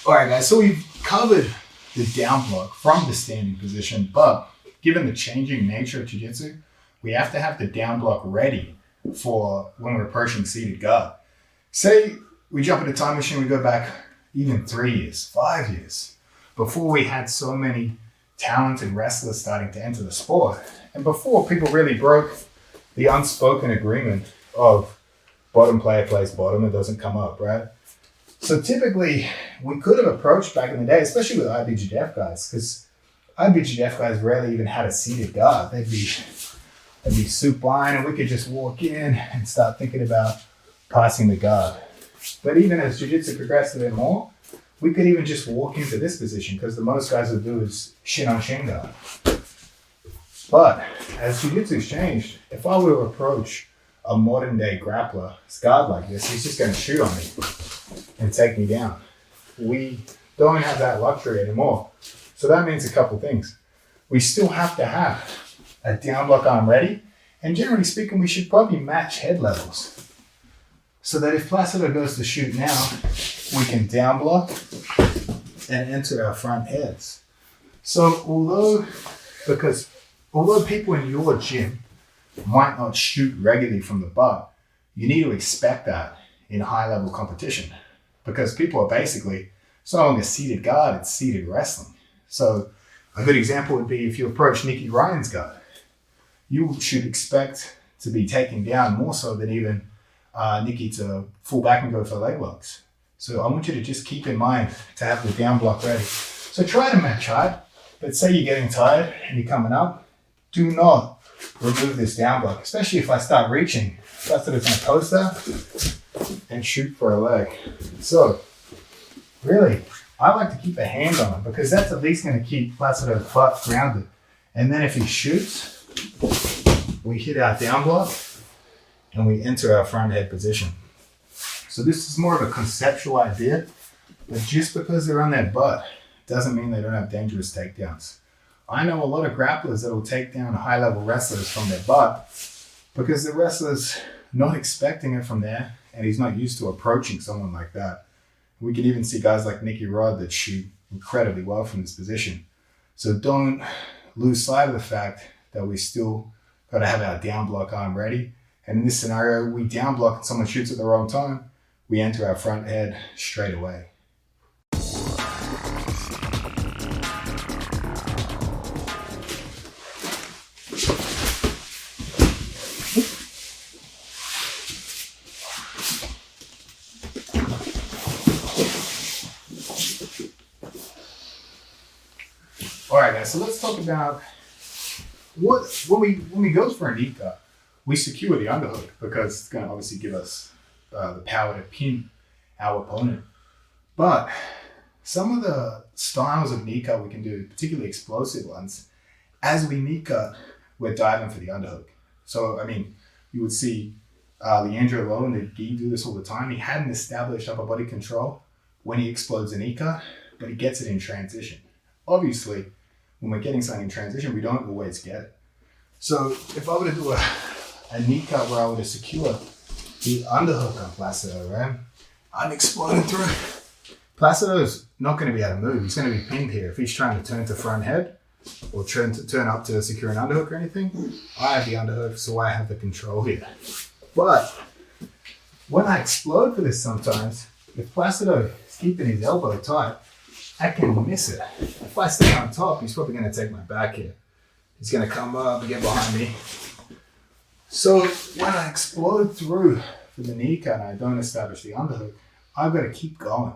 All right, guys, so we've covered the down block from the standing position, but given the changing nature of jiu-jitsu, we have to have the down block ready for when we're approaching seated guard. Say we jump in a time machine, we go back even 3 years, 5 years, before we had so many talented wrestlers starting to enter the sport, and before people really broke the unspoken agreement of bottom player plays bottom and doesn't come up, right? So typically, we could have approached back in the day, especially with IBJJF guys, because IBJJF guys rarely even had a seated guard. They'd be supine, and we could just walk in and start thinking about passing the guard. But even as jiu-jitsu progressed a bit more, we could even just walk into this position, because the most guys would do is shin on shin guard. But as jiu-jitsu's changed, if I were to approach a modern day grappler guard like this, he's just going to shoot on me and take me down. We don't have that luxury anymore. So that means a couple things. We still have to have a down block arm ready, and generally speaking, we should probably match head levels so that if Placido goes to shoot now, we can down block and enter our front heads. So although people in your gym might not shoot regularly from the butt, you need to expect that in high level competition, because people are basically, it's no longer seated guard, it's seated wrestling. So a good example would be if you approach Nicky Ryan's guard, you should expect to be taken down more so than even Nicky to fall back and go for leg locks. So I want you to just keep in mind to have the down block ready. So try to match height, but say you're getting tired and you're coming up, do not remove this down block, especially if I start reaching. Placido's going to post that and shoot for a leg. So really, I like to keep a hand on him, because that's at least going to keep Placido's butt grounded. And then if he shoots, we hit our down block and we enter our front head position. So this is more of a conceptual idea, but just because they're on their butt doesn't mean they don't have dangerous takedowns. I know a lot of grapplers that will take down high-level wrestlers from their butt because the wrestler's not expecting it from there, and he's not used to approaching someone like that. We can even see guys like Nicky Rod that shoot incredibly well from this position. So don't lose sight of the fact that we still got to have our down block arm ready. And in this scenario, we down block and someone shoots at the wrong time, we enter our front head straight away. All right, guys, so let's talk about when we go for a knee cut, we secure the underhook because it's going to obviously give us the power to pin our opponent. But some of the styles of knee cut we can do, particularly explosive ones, as we knee cut, we're diving for the underhook. So, I mean, you would see Leandro Lo and the Gi do this all the time. He hadn't established upper body control when he explodes a knee cut, but he gets it in transition. Obviously, when we're getting something in transition, we don't always get it. So if I were to do a knee cut where I were to secure the underhook on Placido, right? I'm exploding through. Placido's not going to be able to move. He's going to be pinned here. If he's trying to turn to front head or turn up to secure an underhook or anything, I have the underhook, so I have the control here. But when I explode for this sometimes, if Placido is keeping his elbow tight, I can miss it. If I stay on top, he's probably going to take my back here. He's going to come up and get behind me. So when I explode through for the knee cut and I don't establish the underhook, I've got to keep going.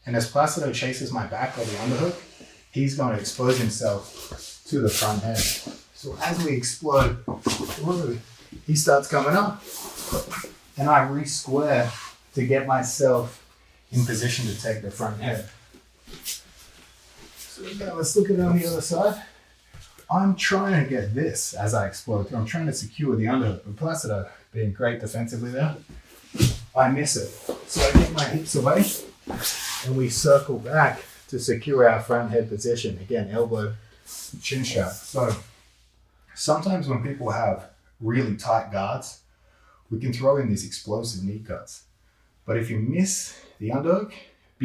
And as Placido chases my back on the underhook, he's going to expose himself to the front head. So as we explode through, he starts coming up. And I re-square to get myself in position to take the front head. So now let's look at it on the other side. I'm trying to get this as I explode through. I'm trying to secure the underhook. But Placido, being great defensively there, I miss it. So I get my hips away and we circle back to secure our front head position. Again, elbow, chin strap. So sometimes when people have really tight guards, we can throw in these explosive knee cuts. But if you miss the underhook,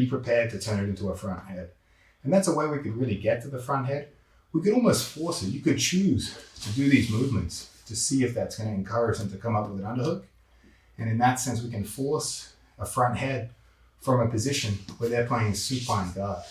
be prepared to turn it into a front head. And that's a way we could really get to the front head. We could almost force it. You could choose to do these movements to see if that's going to encourage them to come up with an underhook. And in that sense, we can force a front head from a position where they're playing supine guard.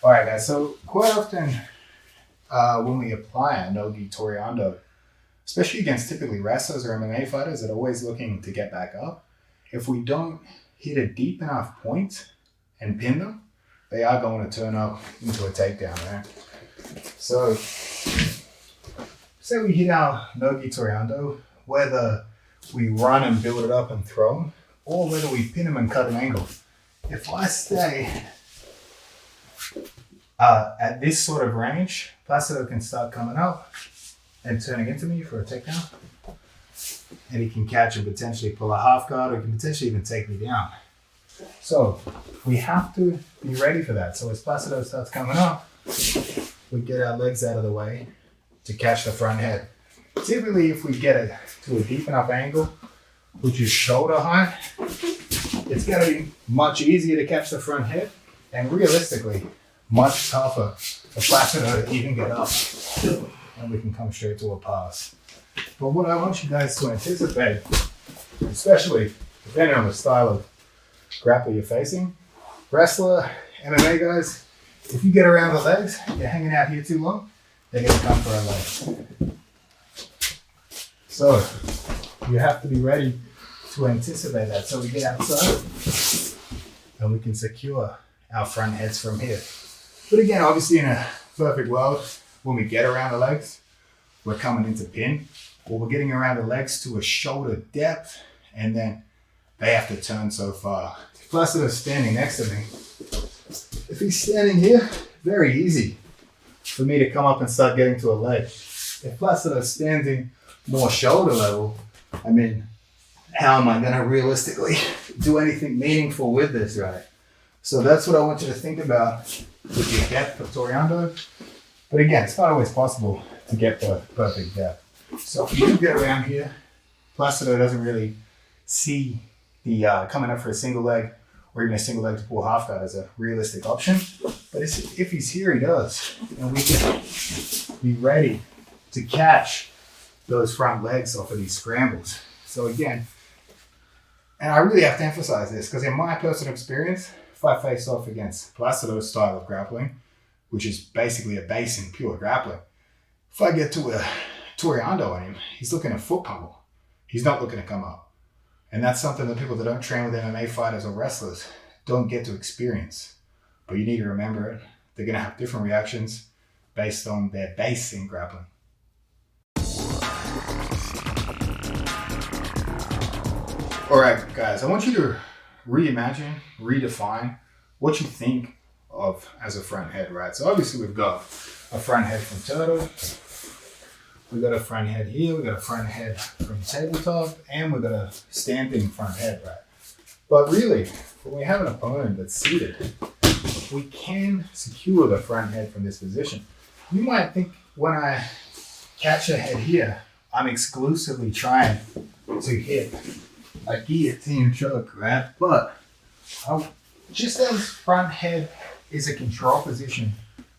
All right, guys, so quite often when we apply a no-gi toreando, especially against typically wrestlers or MMA fighters that are always looking to get back up, if we don't hit a deep enough point and pin them, they are going to turn up into a takedown, right? So, say we hit our no-gi toreando, whether we run and build it up and throw them, or whether we pin them and cut an angle. If I stay at this sort of range, Placido can start coming up and turning into me for a takedown. And he can catch and potentially pull a half guard, or he can potentially even take me down. So we have to be ready for that. So as Placido starts coming up, we get our legs out of the way to catch the front head. Typically, if we get it to a deep enough angle, which is shoulder height, it's going to be much easier to catch the front head, and realistically, much tougher for Placido to even get up, and we can come straight to a pass. But what I want you guys to anticipate, especially depending on the style of grappler you're facing, wrestler, MMA guys, if you get around the legs, you're hanging out here too long, they're going to come for a leg. So you have to be ready to anticipate that. So we get outside and we can secure our front heads from here. But again, obviously in a perfect world, when we get around the legs, we're coming into pin, or we're getting around the legs to a shoulder depth, and then they have to turn so far. If Placido's standing next to me, if he's standing here, very easy for me to come up and start getting to a leg. If Placido's standing more shoulder level, I mean, how am I going to realistically do anything meaningful with this, right? So that's what I want you to think about with your depth of toreando. But again, it's not always possible to get the perfect depth. So if you do get around here, Placido doesn't really see the coming up for a single leg or even a single leg to pull half guard as a realistic option. But if he's here, he does. And we can be ready to catch those front legs off of these scrambles. So again, and I really have to emphasize this because in my personal experience, if I face off against Placido's style of grappling, which is basically a base in pure grappling, if I get to a toreando on him, he's looking at foot pummel. He's not looking to come up. And that's something that people that don't train with MMA fighters or wrestlers don't get to experience. But you need to remember it. They're going to have different reactions based on their base in grappling. All right, guys, I want you to reimagine, redefine what you think of as a front head, right? So obviously we've got a front head from Turtle, we've got a front head here, we've got a front head from Tabletop, and we've got a standing front head, right? But really, when we have an opponent that's seated, we can secure the front head from this position. You might think when I catch a head here, I'm exclusively trying to hit a guillotine choke, right? But just as front head is a control position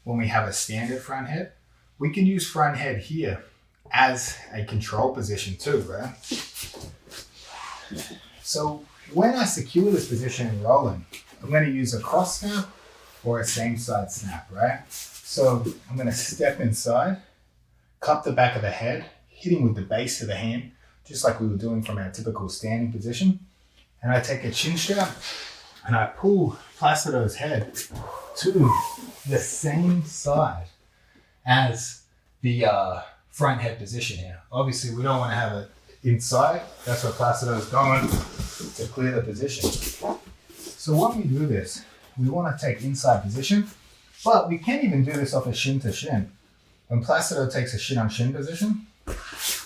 when we have a standard front head, we can use front head here as a control position too, right? So when I secure this position in rolling, I'm going to use a cross snap or a same side snap, right? So I'm going to step inside, cup the back of the head, hitting with the base of the hand, just like we were doing from our typical standing position. And I take a chin strap and I pull Placido's head to the same side as the front head position here. Obviously, we don't want to have it inside. That's where Placido's going to clear the position. So when we do this, we want to take inside position, but we can't even do this off a shin to shin. When Placido takes a shin on shin position,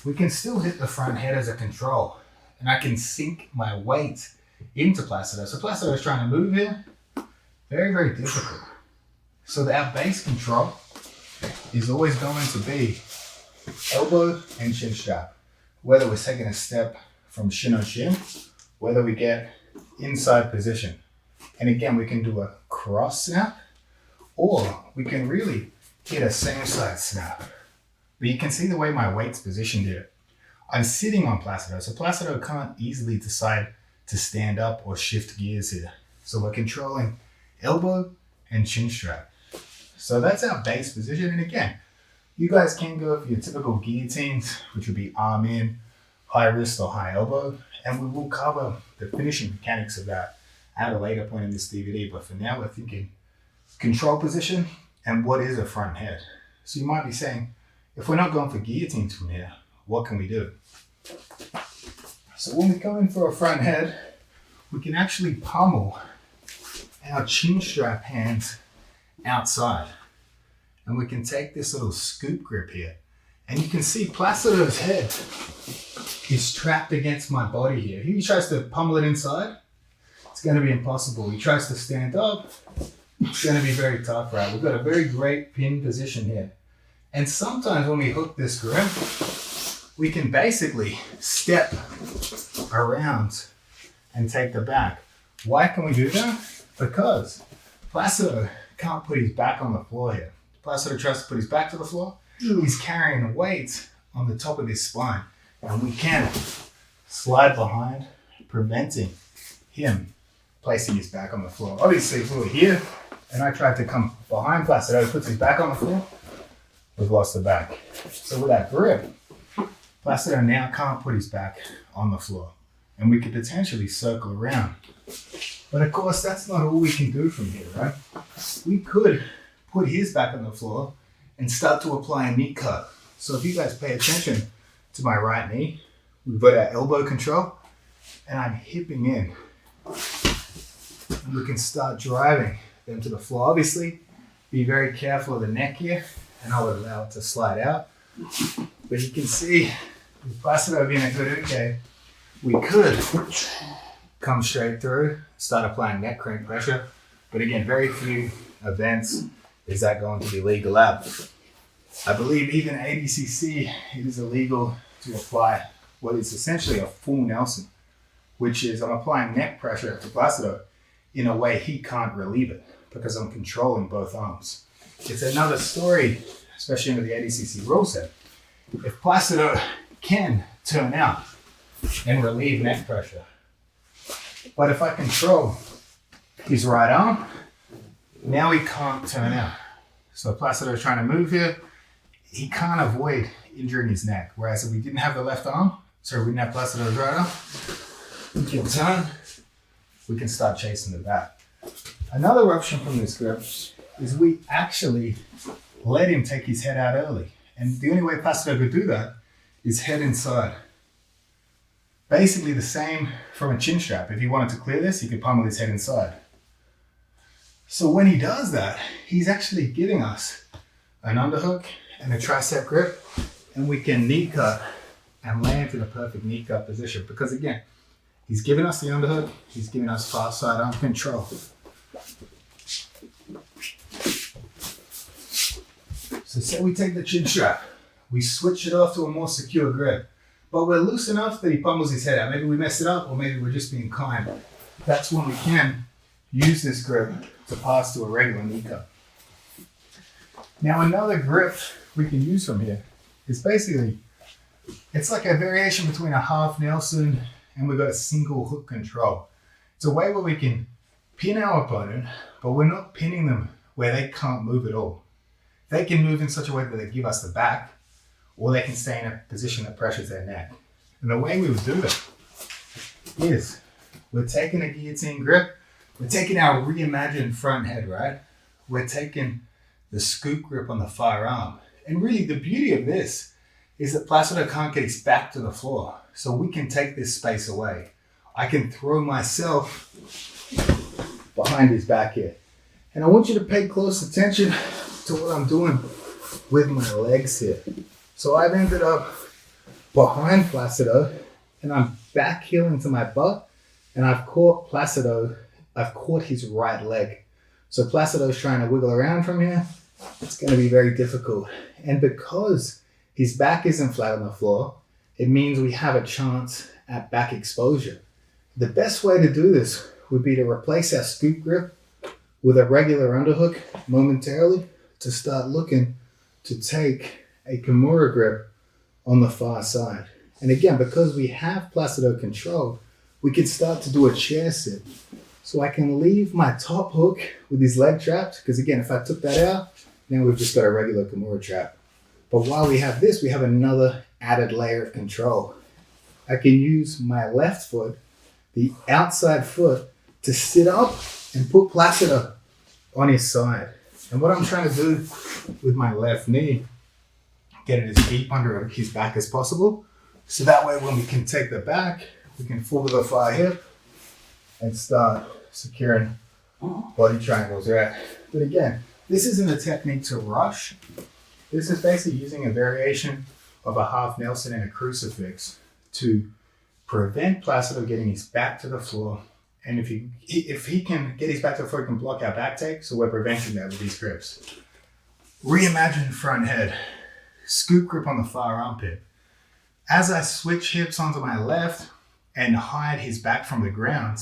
we can still hit the front head as a control and I can sink my weight into Placido. So Placido is trying to move here. Very, very difficult. So our base control is always going to be elbow and chin strap. Whether we're taking a step from shin on shin, whether we get inside position. And again, we can do a cross snap, or we can really hit a same side snap. But you can see the way my weight's positioned here. I'm sitting on Placido, so Placido can't easily decide to stand up or shift gears here. So we're controlling elbow and chin strap. So that's our base position. And again, you guys can go for your typical guillotines, which would be arm in, high wrist or high elbow. And we will cover the finishing mechanics of that at a later point in this DVD. But for now, we're thinking control position and what is a front head. So you might be saying, if we're not going for guillotines from here, what can we do? So when we go in for a front head, we can actually pummel our chin strap hands outside. And we can take this little scoop grip here. And you can see Placido's head is trapped against my body here. He tries to pummel it inside, it's going to be impossible. He tries to stand up, it's going to be very tough, right? We've got a very great pin position here. And sometimes when we hook this grip, we can basically step around and take the back. Why can we do that? Because Placido can't put his back on the floor here. Placido tries to put his back to the floor. He's carrying a weight on the top of his spine. And we can slide behind, preventing him placing his back on the floor. Obviously, if we were here and I tried to come behind Placido, he puts his back on the floor, we've lost the back. So with that grip, Placido now can't put his back on the floor. And we could potentially circle around. But of course, that's not all we can do from here, right? We could put his back on the floor and start to apply a knee cut. So if you guys pay attention to my right knee, we've got our elbow control, and I'm hipping in. And we can start driving them to the floor. Obviously, be very careful of the neck here, and I would allow it to slide out. But you can see, with Placido being a good okay, we could come straight through, start applying neck crank pressure. But again, very few events is that going to be legal at. I believe even ADCC, it is illegal to apply what is essentially a full Nelson, which is I'm applying neck pressure to Placido in a way he can't relieve it because I'm controlling both arms. It's another story, especially under the ADCC rule set. If Placido can turn out and relieve neck pressure, but if I control his right arm, now he can't turn out. So Placido is trying to move here. He can't avoid injuring his neck. Whereas if we didn't have the left arm, so we didn't have Placido's right arm, we can turn, we can start chasing the back. Another option from this grip is we actually let him take his head out early. And the only way Placido could do that is head inside. Basically the same from a chin strap. If he wanted to clear this, he could pummel his head inside. So when he does that, he's actually giving us an underhook and a tricep grip, and we can knee cut and land in a perfect knee cut position. Because again, he's giving us the underhook, he's giving us far side arm control. So say we take the chin strap, we switch it off to a more secure grip, but we're loose enough that he pummels his head out. Maybe we messed it up, or maybe we're just being kind. That's when we can use this grip to pass to a regular knee cut. Now another grip we can use from here is basically, it's like a variation between a half Nelson and we've got a single hook control. It's a way where we can pin our opponent, but we're not pinning them where they can't move at all. They can move in such a way that they give us the back, or they can stay in a position that pressures their neck. And the way we would do that is we're taking a guillotine grip, we're taking our reimagined front head, right? We're taking the scoop grip on the far arm. And really the beauty of this is that Placido can't get his back to the floor. So we can take this space away. I can throw myself behind his back here. And I want you to pay close attention to what I'm doing with my legs here. So I've ended up behind Placido and I'm back heel into my butt, and I've caught his right leg. So Placido's trying to wiggle around from here. It's going to be very difficult. And because his back isn't flat on the floor, it means we have a chance at back exposure. The best way to do this would be to replace our scoop grip with a regular underhook momentarily to start looking to take a Kimura grip on the far side. And again, because we have Placido control, we can start to do a chair sit. So I can leave my top hook with his leg trapped, because again, if I took that out, now we've just got a regular Kimura trap. But while we have this, we have another added layer of control. I can use my left foot, the outside foot, to sit up and put Placido on his side. And what I'm trying to do with my left knee, get it as deep under his back as possible. So that way when we can take the back, we can forward the far hip and start securing body triangles, right? But again, this isn't a technique to rush. This is basically using a variation of a half Nelson and a crucifix to prevent Placido getting his back to the floor. And if he can get his back to the floor, he can block our back take. So we're preventing that with these grips. Reimagine front head, scoop grip on the far armpit. As I switch hips onto my left and hide his back from the ground,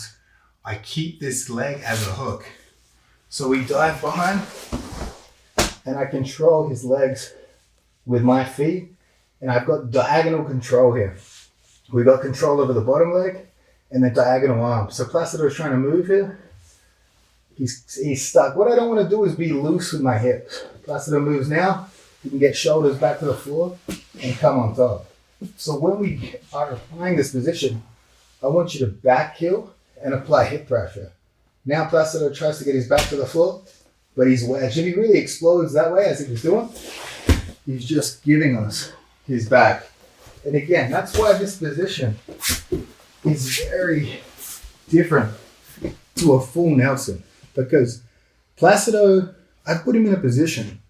I keep this leg as a hook. So we dive behind and I control his legs with my feet, and I've got diagonal control here. We've got control over the bottom leg and the diagonal arm. So Placido is trying to move here. He's stuck. What I don't want to do is be loose with my hips. Placido moves now. You can get shoulders back to the floor and come on top. So when we are applying this position, I want you to back heel and apply hip pressure. Now Placido tries to get his back to the floor, but he's wedged. If he really explodes that way as he was doing, he's just giving us his back. And again, that's why this position is very different to a full Nelson, because Placido, I put him in a position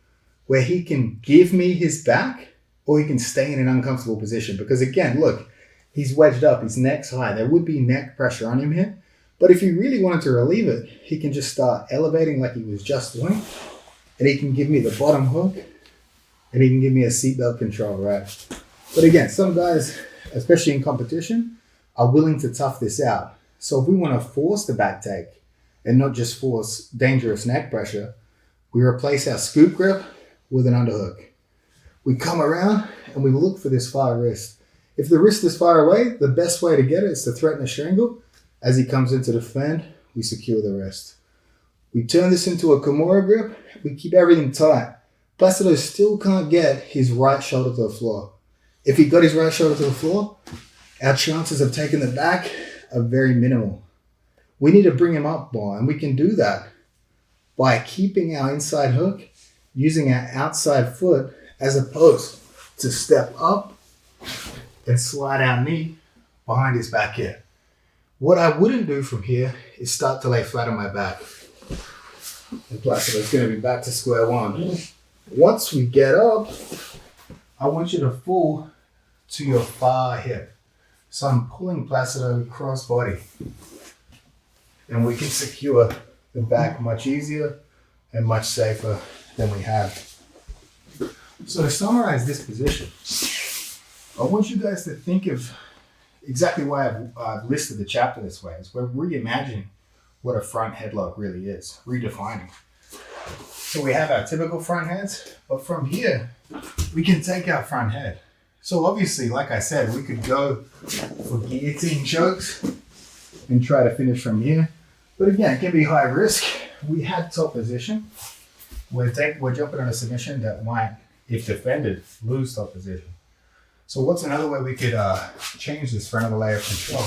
where he can give me his back or he can stay in an uncomfortable position. Because again, look, he's wedged up, his neck's high. There would be neck pressure on him here. But if he really wanted to relieve it, he can just start elevating like he was just doing, and he can give me the bottom hook, and he can give me a seatbelt control, right? But again, some guys, especially in competition, are willing to tough this out. So if we want to force the back take and not just force dangerous neck pressure, we replace our scoop grip with an underhook. We come around and we look for this far wrist. If the wrist is far away, the best way to get it is to threaten a strangle. As he comes into the fend, we secure the wrist. We turn this into a Kimura grip. We keep everything tight. Placido still can't get his right shoulder to the floor. If he got his right shoulder to the floor, our chances of taking the back are very minimal. We need to bring him up more, and we can do that by keeping our inside hook, using our outside foot as opposed to step up and slide our knee behind his back here. What I wouldn't do from here is start to lay flat on my back. And Placido's going to be back to square one. Once we get up, I want you to fall to your far hip. So I'm pulling Placido cross body. And we can secure the back much easier and much safer than we have. So to summarize this position, I want you guys to think of exactly why I've listed the chapter this way. Is we're reimagining what a front headlock really is, redefining. So we have our typical front heads, but from here, we can take our front head. So obviously, like I said, we could go for guillotine chokes and try to finish from here. But again, it can be high risk. We had top position. We're jumping on a submission that might, if defended, lose top position. So what's another way we could change this for another layer of control?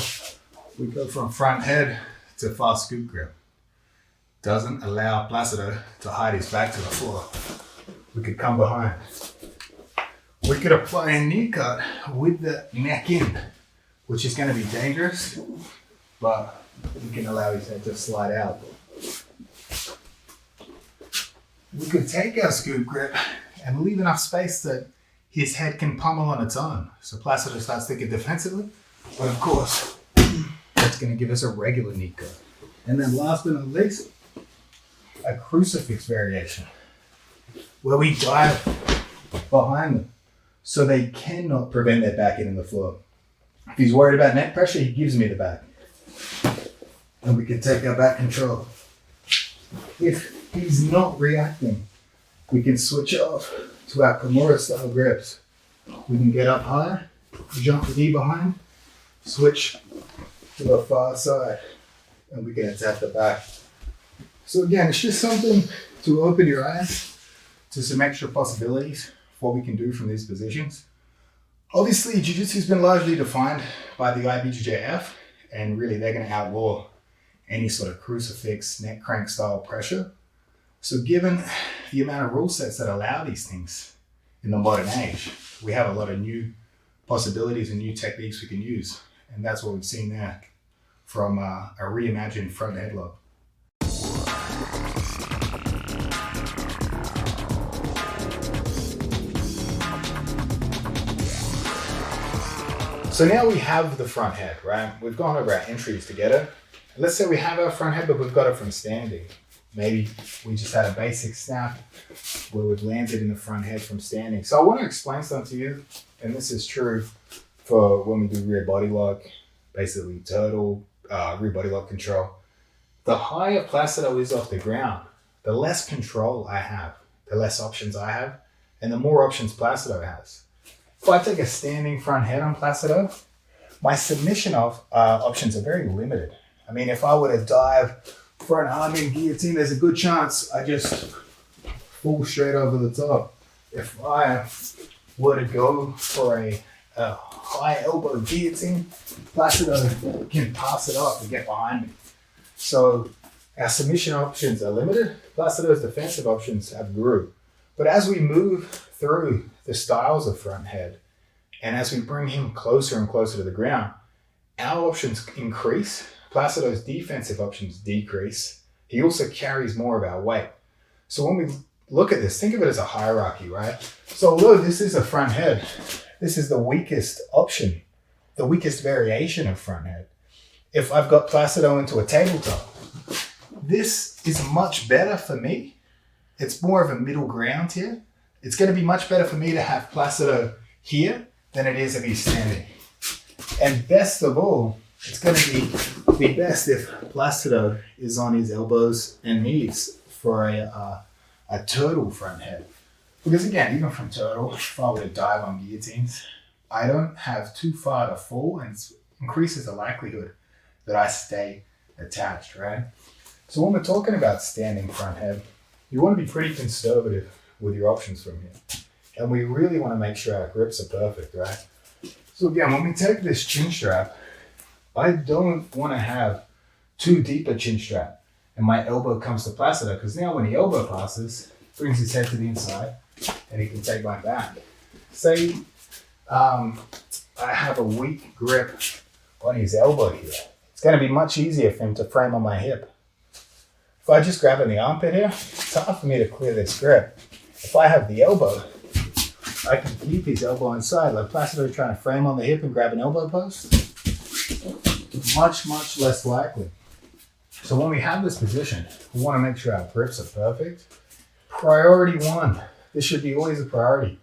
We go from front head to fast scoop grip. Doesn't allow Placido to hide his back to the floor. We could come behind. We could apply a knee cut with the neck in, which is going to be dangerous, but we can allow his head to slide out. We could take our scoop grip and leave enough space that his head can pummel on its own. So Placido starts thinking defensively, but of course, it's going to give us a regular Nika. And then last but not least, a crucifix variation, where we dive behind them so they cannot prevent their back hitting the floor. If he's worried about neck pressure, he gives me the back. And we can take our back control. If he's not reacting, we can switch off to our Kimura style grips. We can get up high, jump the knee behind, switch to the far side, and we can attack the back. So again, it's just something to open your eyes to some extra possibilities of what we can do from these positions. Obviously, Jiu-Jitsu has been largely defined by the IBJJF, and really they're going to outlaw any sort of crucifix, neck crank style pressure. So given the amount of rule sets that allow these things in the modern age, we have a lot of new possibilities and new techniques we can use. And that's what we've seen there from a reimagined front headlock. So now we have the front head, right? We've gone over our entries to get it. Let's say we have our front head, but we've got it from standing. Maybe we just had a basic snap where we've landed in the front head from standing. So I want to explain something to you, and this is true for when we do rear body lock, basically turtle, rear body lock control. The higher Placido is off the ground, the less control I have, the less options I have, and the more options Placido has. If I take a standing front head on Placido, my submission options are very limited. I mean, if I were to dive for an arm in guillotine, there's a good chance I just fall straight over the top. If I were to go for a high elbow guillotine, Placido can pass it off and get behind me. So our submission options are limited. Placido's defensive options have grew. But as we move through the styles of front head, and as we bring him closer and closer to the ground, our options increase. Placido's defensive options decrease. He also carries more of our weight. So when we look at this, think of it as a hierarchy, right? So although this is a front head, this is the weakest option, the weakest variation of front head. If I've got Placido into a tabletop, this is much better for me. It's more of a middle ground here. It's going to be much better for me to have Placido here than it is if he's standing. And best of all, it's going to be best if Placido is on his elbows and knees for a turtle front head. Because again, even from turtle, if I were to dive on guillotines, I don't have too far to fall, and it increases the likelihood that I stay attached, right? So when we're talking about standing front head, you want to be pretty conservative with your options from here. And we really want to make sure our grips are perfect, right? So again, when we take this chin strap, I don't want to have too deep a chin strap and my elbow comes to Placido, because now when the elbow passes, brings his head to the inside and he can take my back. Say I have a weak grip on his elbow here. It's going to be much easier for him to frame on my hip. If I just grab in the armpit here, it's hard for me to clear this grip. If I have the elbow, I can keep his elbow inside, like Placido trying to frame on the hip and grab an elbow post. Much, much less likely. So when we have this position, we want to make sure our grips are perfect. Priority one, this should be always a priority,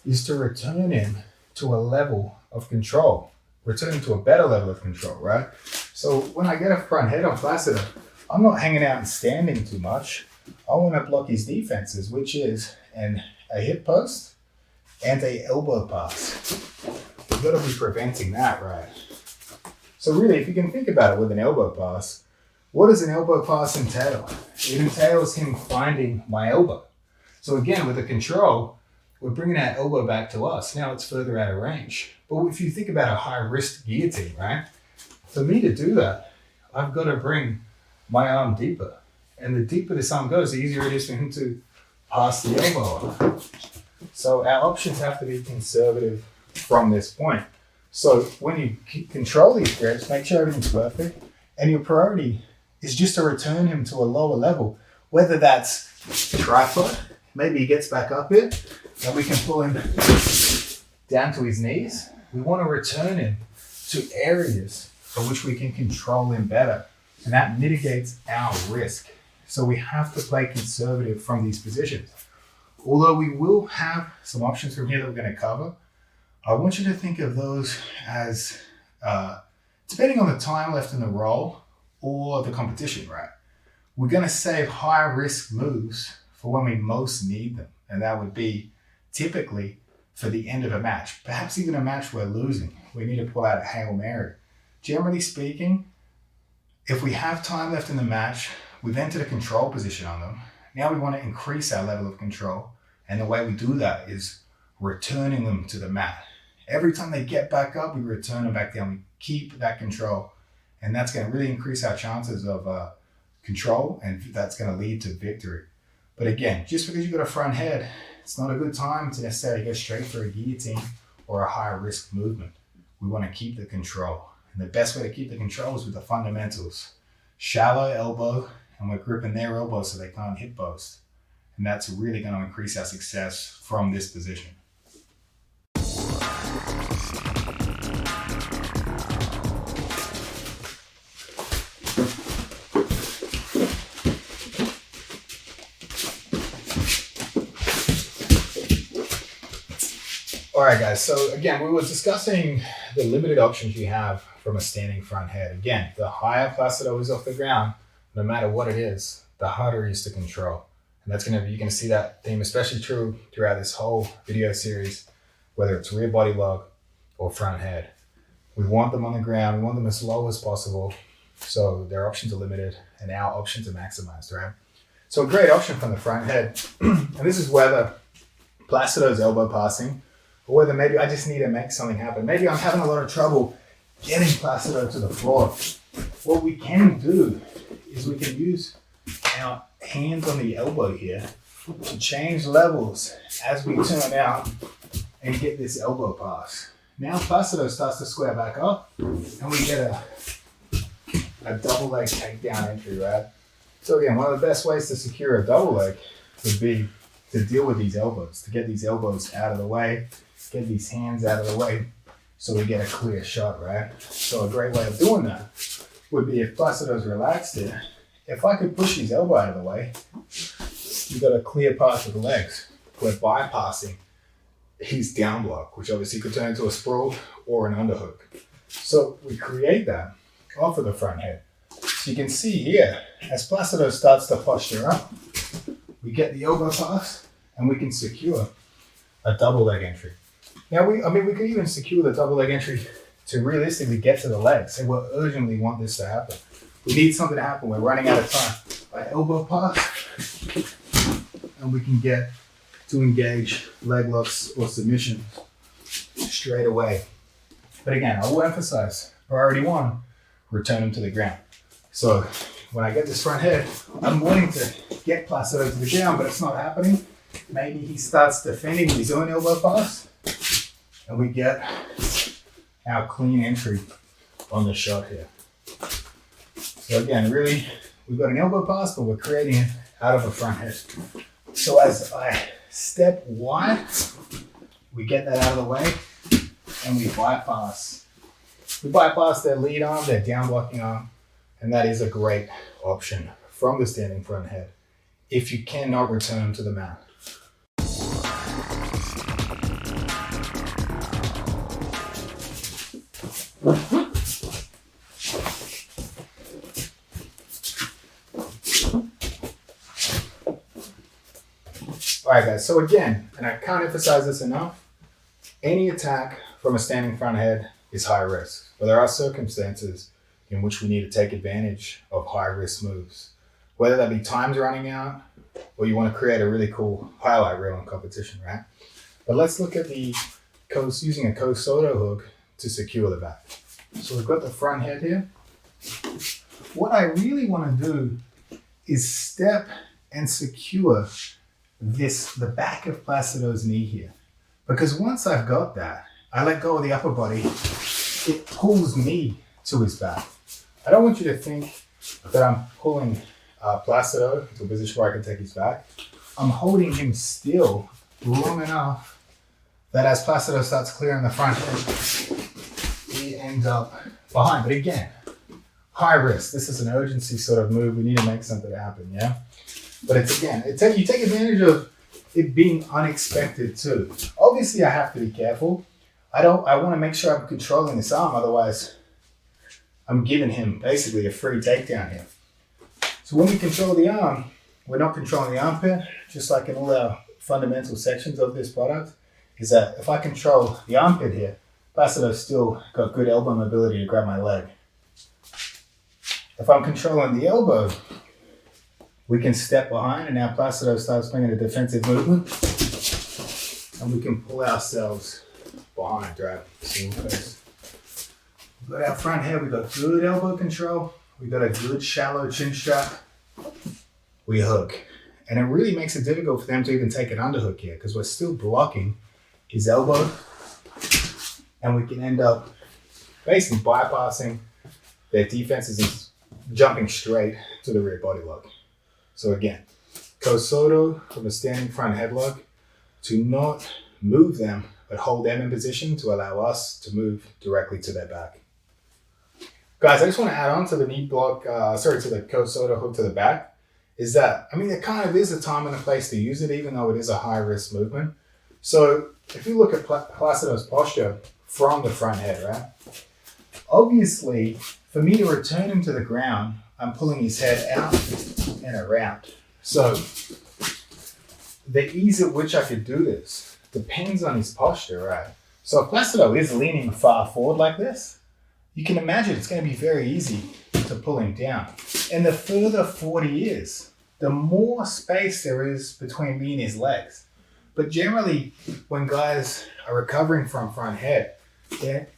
is to return him to a level of control. Return him to a better level of control, right? So when I get a front head on Placido, I'm not hanging out and standing too much. I want to block his defenses, which is a hip post and a elbow pass. We've got to be preventing that, right? So really, if you can think about it with an elbow pass, what does an elbow pass entail? It entails him finding my elbow. So again, with the control, we're bringing that elbow back to us. Now it's further out of range. But if you think about a high wrist guillotine, right? For me to do that, I've got to bring my arm deeper. And the deeper this arm goes, the easier it is for him to pass the elbow. So our options have to be conservative from this point. So when you control these grips, make sure everything's perfect. And your priority is just to return him to a lower level. Whether that's tripod, maybe he gets back up here, and we can pull him down to his knees. We want to return him to areas but which we can control him better. And that mitigates our risk. So we have to play conservative from these positions. Although we will have some options from here that we're going to cover, I want you to think of those as, depending on the time left in the roll or the competition, right? We're going to save high risk moves for when we most need them. And that would be typically for the end of a match, perhaps even a match we're losing. We need to pull out a Hail Mary. Generally speaking, if we have time left in the match, we've entered a control position on them. Now we want to increase our level of control. And the way we do that is returning them to the mat. Every time they get back up, we return them back down. We keep that control. And that's going to really increase our chances of control, and that's going to lead to victory. But again, just because you've got a front head, it's not a good time to necessarily go straight for a guillotine or a high risk movement. We want to keep the control. And the best way to keep the control is with the fundamentals. Shallow elbow, and we're gripping their elbow so they can't hip post. And that's really going to increase our success from this position. All right, guys. So again, we were discussing the limited options you have from a standing front head. Again, the higher Placido is off the ground, no matter what it is, the harder it is to control. And that's going to be, you're going to see that theme, especially true throughout this whole video series, whether it's rear body lock or front head. We want them on the ground. We want them as low as possible. So their options are limited and our options are maximized, right? So a great option from the front head, and this is whether Placido's elbow passing, or whether maybe I just need to make something happen. Maybe I'm having a lot of trouble getting Placido to the floor. What we can do is we can use our hands on the elbow here to change levels as we turn out and get this elbow pass. Now Placido starts to square back up and we get a double leg takedown entry, right? So again, one of the best ways to secure a double leg would be to deal with these elbows, to get these elbows out of the way, get these hands out of the way so we get a clear shot, right? So a great way of doing that would be if Placido's relaxed here. If I could push his elbow out of the way, you've got a clear path with the legs. We're bypassing his down block, which obviously could turn into a sprawl or an underhook. So we create that off of the front head. So you can see here, as Placido starts to posture up, we get the elbow pass and we can secure a double leg entry. Now, we could even secure the double leg entry to realistically get to the legs. And we urgently want this to happen. We need something to happen. We're running out of time. By elbow pass, and we can get to engage leg locks or submissions straight away. But again, I will emphasize, priority one, return them to the ground. So when I get this front head, I'm wanting to get Placido to the ground, but it's not happening. Maybe he starts defending with his own elbow pass, and we get our clean entry on the shot here. So again, really, we've got an elbow pass, but we're creating it out of a front head. So as I step wide, we get that out of the way, and we bypass. We bypass their lead arm, their down blocking arm, and that is a great option from the standing front head if you cannot return them to the mat. All right, guys, so again, and I can't emphasize this enough, any attack from a standing front head is high risk, but there are circumstances in which we need to take advantage of high risk moves, whether that be time's running out or you want to create a really cool highlight reel in competition, right? But let's look at using a Kosoto hook to secure the back. So we've got the front head here. What I really want to do is step and secure the back of Placido's knee here. Because once I've got that, I let go of the upper body, it pulls me to his back. I don't want you to think that I'm pulling Placido to a position where I can take his back. I'm holding him still long enough that as Placido starts clearing the front end, he ends up behind. But again, high risk. This is an urgency sort of move. We need to make something happen, yeah? But it's again, you take advantage of it being unexpected too. Obviously, I have to be careful. I want to make sure I'm controlling this arm, otherwise I'm giving him basically a free takedown here. So when we control the arm, we're not controlling the armpit, just like in all our fundamental sections of this product, is that if I control the armpit here, Placido's still got good elbow mobility to grab my leg. If I'm controlling the elbow, we can step behind and now Placido starts making a defensive movement and we can pull ourselves behind, right? We've got our front head, we've got good elbow control, we've got a good shallow chin strap, we hook. And it really makes it difficult for them to even take an underhook here because we're still blocking his elbow and we can end up basically bypassing their defenses and jumping straight to the rear body lock. So again, Kosoto from a standing front headlock to not move them, but hold them in position to allow us to move directly to their back. Guys, I just want to add on to the knee block, to the Kosoto hook to the back, is that, there kind of is a time and a place to use it, even though it is a high risk movement. So if you look at Placido's posture from the front head, right? Obviously, for me to return him to the ground, I'm pulling his head out and around. So the ease at which I could do this depends on his posture, right? So if Placido is leaning far forward like this, you can imagine it's going to be very easy to pull him down. And the further forward he is, the more space there is between me and his legs. But generally, when guys are recovering from front head, they're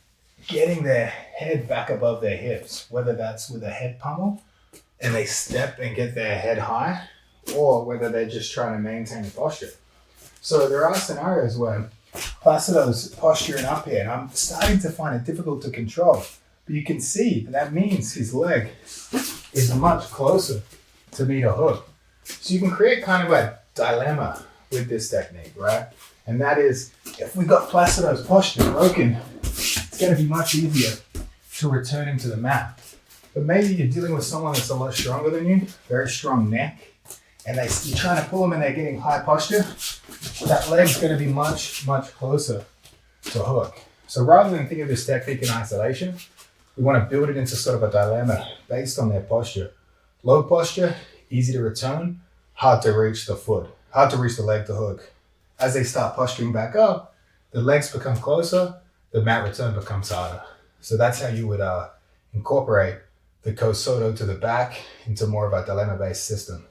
getting their head back above their hips, whether that's with a head pummel and they step and get their head high, or whether they're just trying to maintain the posture. So there are scenarios where Placido's posturing up here and I'm starting to find it difficult to control. But you can see that means his leg is much closer to me to hook. So you can create kind of a dilemma with this technique, right? And that is, if we got Placido's posture broken, it's going to be much easier to return him to the mat. But maybe you're dealing with someone that's a lot stronger than you, very strong neck, and you're trying to pull them and they're getting high posture, that leg's going to be much, much closer to hook. So rather than think of this technique in isolation, we want to build it into sort of a dilemma based on their posture. Low posture, easy to return, hard to reach the foot, hard to reach the leg to hook. As they start posturing back up, the legs become closer, the mat return becomes harder. So that's how you would incorporate the Kosoto to the back into more of a dilemma-based system.